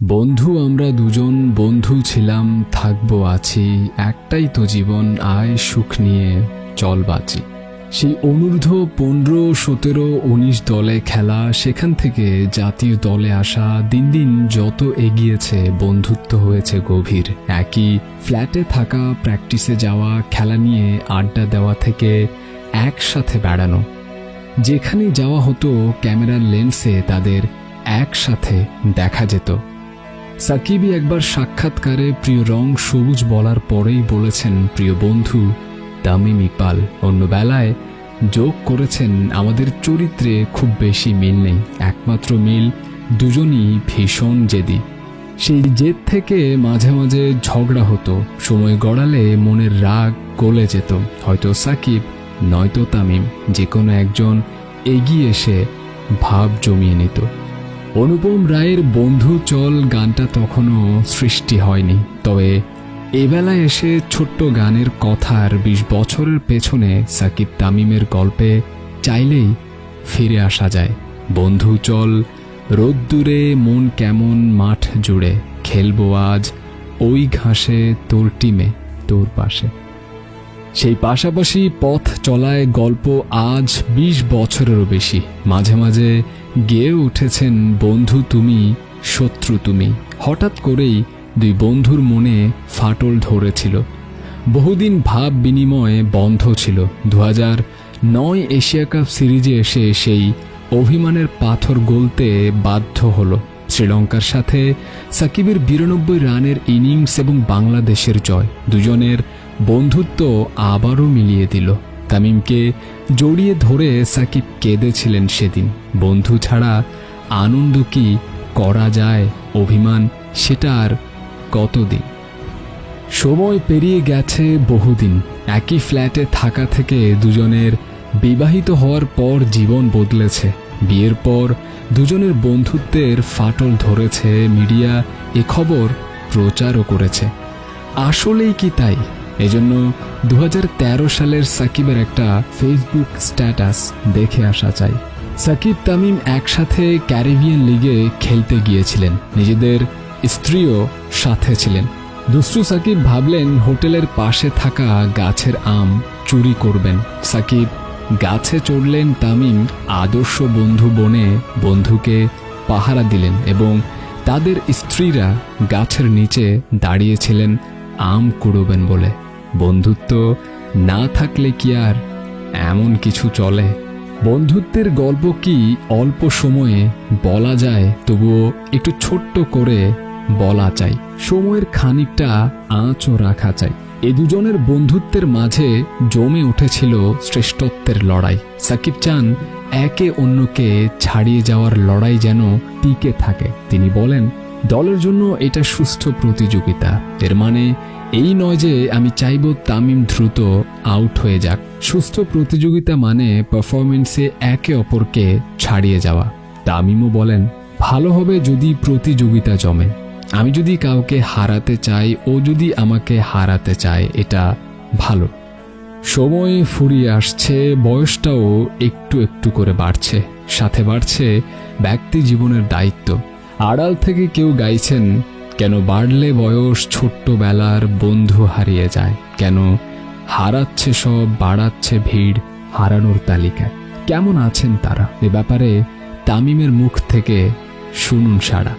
বন্ধু আমরা দুজন বন্ধু ছিলাম, থাকবো আছি, একটাই তো জীবন, আয় সুখ নিয়ে চল বাঁচি। সেই অনূর্ধ্ব 15, 17, 19 দলে খেলা, সেখান থেকে জাতীয় দলে আসা, দিন দিন যত এগিয়েছে বন্ধুত্ব হয়েছে গভীর। একই ফ্ল্যাটে থাকা, প্র্যাকটিসে যাওয়া, খেলা নিয়ে আড্ডা দেওয়া থেকে একসাথে বেড়ানো, যেখানে যাওয়া হতো ক্যামেরার লেন্সে তাদের একসাথে দেখা যেত। সাকিবই একবার সাক্ষাৎকারে প্রিয় রং সবুজ বলার পরেই বলেছেন প্রিয় বন্ধু তামিম ইকবাল। অন্য বেলায় যোগ করেছেন আমাদের চরিত্রে খুব বেশি মিল নেই, একমাত্র মিল দুজনই ভীষণ জেদি। সেই জেদ থেকে মাঝে মাঝে ঝগড়া হতো, সময় গড়ালে মনের রাগ গলে যেত। হয়তো সাকিব নয়তো তামিম, যে কোনো একজন এগিয়ে এসে ভাব জমিয়ে নিত। অনুপম রায়ের বন্ধু চল গানটা তখনও সৃষ্টি হয়নি, তবে এবেলায় এসে ছোট্ট গানের কথার 20 বছরের পেছনে সাকিব তামিমের গল্পে চাইলেই ফিরে আসা যায়। বন্ধু চল, রোদ্দুরে মন কেমন মাঠ জুড়ে, খেলবো আজ ওই ঘাসে তোর টিমে তোর পাশে। সেই পাশাপাশি পথ চলায় গল্প আজ 20 বছরেরও বেশি। মাঝে মাঝে গেয়ে উঠেছেন বন্ধু তুমি শত্রু তুমি। হঠাৎ করেই দুই বন্ধুর মনে ফাটল ধরেছিল। বহুদিন ভাব বিনিময়ে বন্ধ ছিল। 2009 এশিয়া কাপ সিরিজে এসে সেই অভিমানের পাথর গলতে বাধ্য হলো। শ্রীলঙ্কার সাথে সাকিবের 92 রানের ইনিংস এবং বাংলাদেশের জয় দুজনের বন্ধুত্ব আবারও মিলিয়ে দিল। তামিমকে জড়িয়ে ধরে সাকিব কেঁদেছিলেন সেদিন। বন্ধু ছাড়া আনন্দ কি করা যায়, অভিমান সেটা আর কতদিন। সময় পেরিয়ে গেছে বহুদিন। একই ফ্ল্যাটে থাকা থেকে দুজনের বিবাহিত হওয়ার পর জীবন বদলেছে। বিয়ের পর দুজনের বন্ধুত্বের ফাটল ধরেছে, মিডিয়া এ খবর প্রচারও করেছে। আসলেই কি তাই? এজন্য 2013 সালের সাকিবের একটা ফেসবুক স্ট্যাটাস দেখে আসা চাই। সাকিব তামিম একসাথে ক্যারিবিয়ান লিগে খেলতে গিয়েছিলেন, নিজেদের স্ত্রীও সাথে ছিলেন। দুষ্টু সাকিব ভাবলেন হোটেলের পাশে থাকা গাছের আম চুরি করবেন। সাকিব গাছে চড়লেন, তামিম আদর্শ বন্ধু বনে বন্ধুকে পাহারা দিলেন এবং তাদের স্ত্রীরা গাছের নিচে দাঁড়িয়েছিলেন আম কুড়োবেন বলে। বন্ধুত্ব না থাকলে কি আর এমন কিছু চলে? বন্ধুত্বের গল্প কি অল্প সময়ে বলা যায়, তবুও একটু ছোট্ট করে বলা চাই, সময়ের খানিকটা আঁচও রাখা চাই। এ দুজনের বন্ধুত্বের মাঝে জমে উঠেছিল শ্রেষ্ঠত্বের লড়াই। সাকিব চান একে অন্যকে ছাড়িয়ে যাওয়ার লড়াই যেন টিকে থাকে। তিনি বলেন, দলের জন্য এটা সুস্থ প্রতিযোগিতা। এর মানে এই নয় যে আমি চাইব তামিম দ্রুত আউট হয়ে যাক। সুস্থ প্রতিযোগিতা মানে পারফরমেন্সে একে অপরকে ছাড়িয়ে যাওয়া। তামিমও বলেন, ভালো হবে যদি প্রতিযোগিতা জমে। আমি যদি কাউকে হারাতে চাই, ও যদি আমাকে হারাতে চায়, এটা ভালো। সময় ফুরিয়ে আসছে, বয়সটাও একটু একটু করে বাড়ছে, সাথে বাড়ছে ব্যক্তি জীবনের দায়িত্ব। আড়াল থেকে কেউ গাইছেন, কেন বাড়লে বয়স ছোট্টবেলার বন্ধু হারিয়ে যায়, কেন হারাচ্ছে সব বাড়াচ্ছে ভিড় হারানোর তালিকায়। কেমন আছেন তারা? এ ব্যাপারে তামিমের মুখ থেকে শুনুন সাড়া।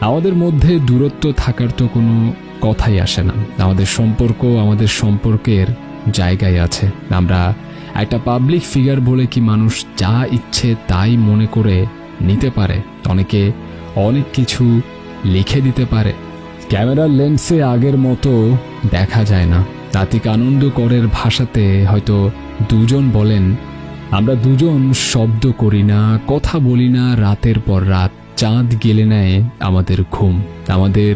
আমাদের মধ্যে দূরত্ব থাকার তো কোনো কথাই আসে না। আমাদের সম্পর্ক আমাদের সম্পর্কের জায়গায় আছে। আমরা একটা পাবলিক ফিগার বলে কি মানুষ যা ইচ্ছে তাই মনে করে নিতে পারে? অনেকে অনেক কিছু লিখে দিতে পারে। ক্যামেরার লেন্সে আগের মতো দেখা যায় না। তাতিক আনন্দ করের ভাষাতে হয়তো দুজন বলেন, আমরা দুজন শব্দ করি না, কথা বলি না রাতের পর রাত। চাঁদ গেলে নেয় আমাদের ঘুম। আমাদের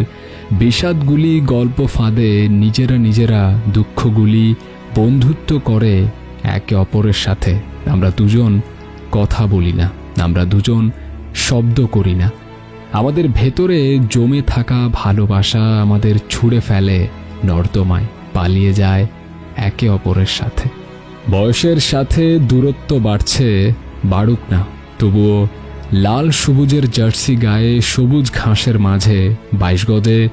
বিষাদগুলি গল্প ফাঁদে, নিজেরা নিজেরা দুঃখগুলি বন্ধুত্ব করে একে অপরের সাথে। আমরা দুজন কথা বলি না, আমরা দুজন শব্দ করি না। আমাদের ভেতরে জমে থাকা ভালোবাসা আমাদের ছুঁড়ে ফেলে নর্দমায়, পালিয়ে যায় একে অপরের সাথে। বয়সের সাথে দূরত্ব বাড়ছে, বাড়ুক না, তবুও লাল সবুজের জার্সি গায়ে সবুজ ঘাসের মাঝে 22 গজে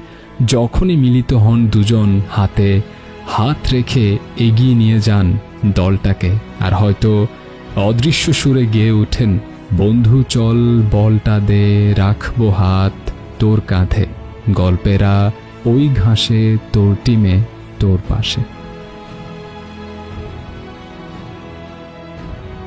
যখনই মিলিত হন দুজন, হাতে হাত রেখে এগিয়ে নিয়ে যান দলটাকে, আর হয়তো অদৃশ্য সুরে গেয়ে ওঠেন, বন্ধু চল বলটা দে, রাখবো হাত তোর কাঁধে, গল্পেরা ওই ঘাসে তোর টিমে তোর পাশে।